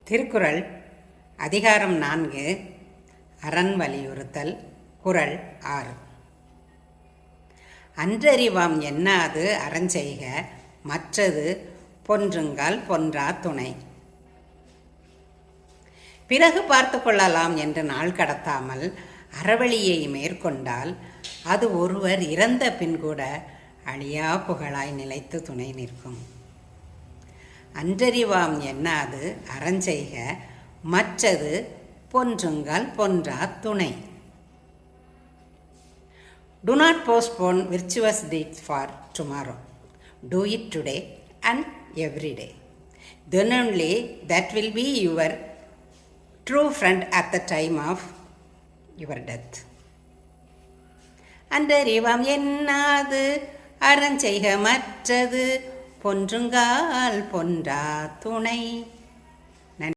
திருக்குறள் அதிகாரம் 4 அரண் வலியுறுத்தல். குறள் 6. அன்றறிவாம் என்னாது அறஞ்செய்க மற்றது பொன்றுங்கால் பொன்றா துணை. பிறகு பார்த்து கொள்ளலாம் என்று நாள் கடத்தாமல் அறவழியை மேற்கொண்டால் அது ஒருவர் இறந்த பின் கூட அழியா புகழாய் நிலைத்து துணை நிற்கும். அன்றறிவாம் என்னாது அறஞ்செய்க மற்றது பொன்றுங்கால் பொன்றா துணை. Do not postpone virtuous deeds for tomorrow. Do it today and every day. Then only that will be your true friend at the time of your death. அன்றறிவாம் என்னாது அறஞ்செய்க மற்றது பொன்றுங்கால் பொன்றா துணை.